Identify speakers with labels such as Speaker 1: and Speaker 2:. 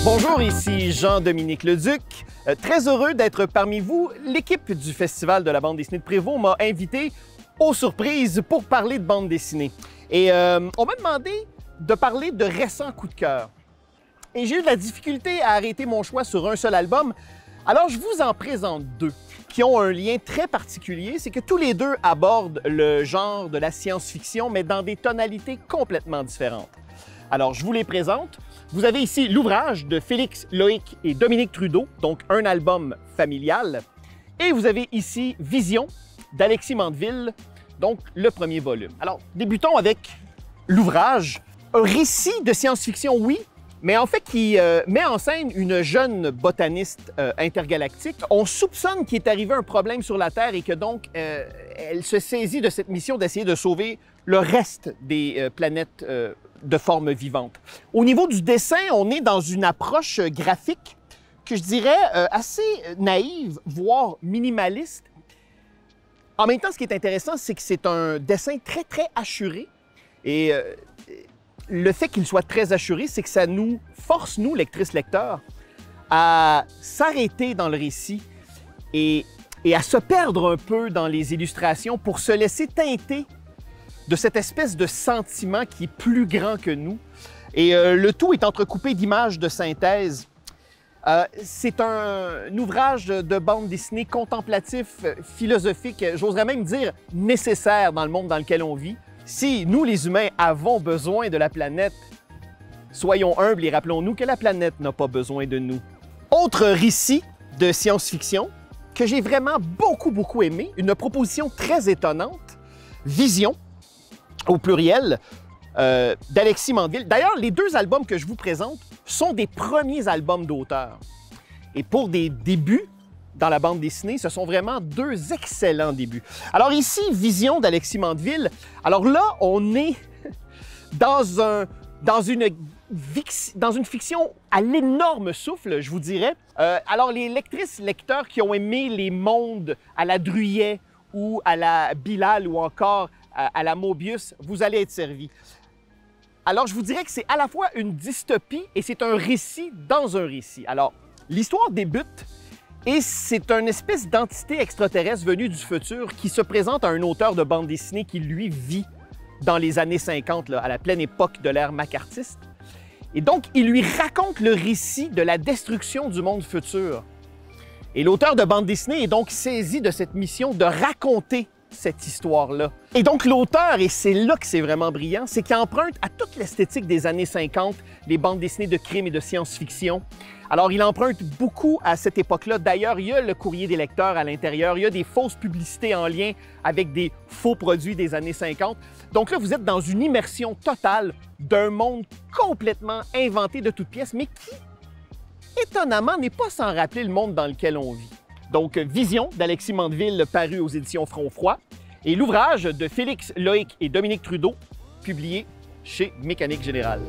Speaker 1: Bonjour, ici Jean-Dominique Leduc. Très heureux d'être parmi vous. L'équipe du Festival de la bande dessinée de Prévost m'a invité aux surprises pour parler de bande dessinée. Et on m'a demandé de parler de récents coups de cœur. Et j'ai eu de la difficulté à arrêter mon choix sur un seul album. Alors, je vous en présente deux qui ont un lien très particulier. C'est que tous les deux abordent le genre de la science-fiction, mais dans des tonalités complètement différentes. Alors, je vous les présente. Vous avez ici l'ouvrage de Félix Loïc et Dominique Trudeau, donc un album familial. Et vous avez ici Vision d'Alexis Mandeville, donc le premier volume. Alors, débutons avec l'ouvrage. Un récit de science-fiction, oui, mais en fait qui met en scène une jeune botaniste intergalactique. On soupçonne qu'il est arrivé un problème sur la Terre et que donc elle se saisit de cette mission d'essayer de sauver le reste des planètes de forme vivante. Au niveau du dessin, on est dans une approche graphique que je dirais assez naïve, voire minimaliste. En même temps, ce qui est intéressant, c'est que c'est un dessin très, très hachuré. Et le fait qu'il soit très hachuré, c'est que ça nous force, nous, lectrices, lecteurs, à s'arrêter dans le récit et à se perdre un peu dans les illustrations pour se laisser teinter de cette espèce de sentiment qui est plus grand que nous. Et le tout est entrecoupé d'images de synthèse. C'est un ouvrage de bande dessinée contemplatif, philosophique, j'oserais même dire nécessaire dans le monde dans lequel on vit. Si nous, les humains, avons besoin de la planète, soyons humbles et rappelons-nous que la planète n'a pas besoin de nous. Autre récit de science-fiction que j'ai vraiment beaucoup aimé, une proposition très étonnante, Vision, au pluriel, d'Alexis Mandeville. D'ailleurs, les deux albums que je vous présente sont des premiers albums d'auteur. Et pour des débuts dans la bande dessinée, ce sont vraiment deux excellents débuts. Alors ici, Vision d'Alexis Mandeville. Alors là, on est dans une fiction à l'énorme souffle, je vous dirais. Alors les lectrices, lecteurs qui ont aimé les mondes à la Druyet ou à la Bilal ou encore à la Mobius, vous allez être servis. Alors, je vous dirais que c'est à la fois une dystopie et c'est un récit dans un récit. Alors, l'histoire débute et c'est une espèce d'entité extraterrestre venue du futur qui se présente à un auteur de bande dessinée qui, lui, vit dans les années 50, là, à la pleine époque de l'ère macartiste. Et donc, il lui raconte le récit de la destruction du monde futur. Et l'auteur de bande dessinée est donc saisi de cette mission de raconter cette histoire-là. Et donc l'auteur, et c'est là que c'est vraiment brillant, c'est qu'il emprunte à toute l'esthétique des années 50, les bandes dessinées de crime et de science-fiction. Alors il emprunte beaucoup à cette époque-là. D'ailleurs, il y a le courrier des lecteurs à l'intérieur, il y a des fausses publicités en lien avec des faux produits des années 50. Donc là, vous êtes dans une immersion totale d'un monde complètement inventé de toutes pièces, mais qui, étonnamment, n'est pas sans rappeler le monde dans lequel on vit. Donc, Vision d'Alexis Mandeville, paru aux éditions Front Froid, et l'ouvrage de Félix Loïc et Dominique Trudeau, publié chez Mécanique Générale.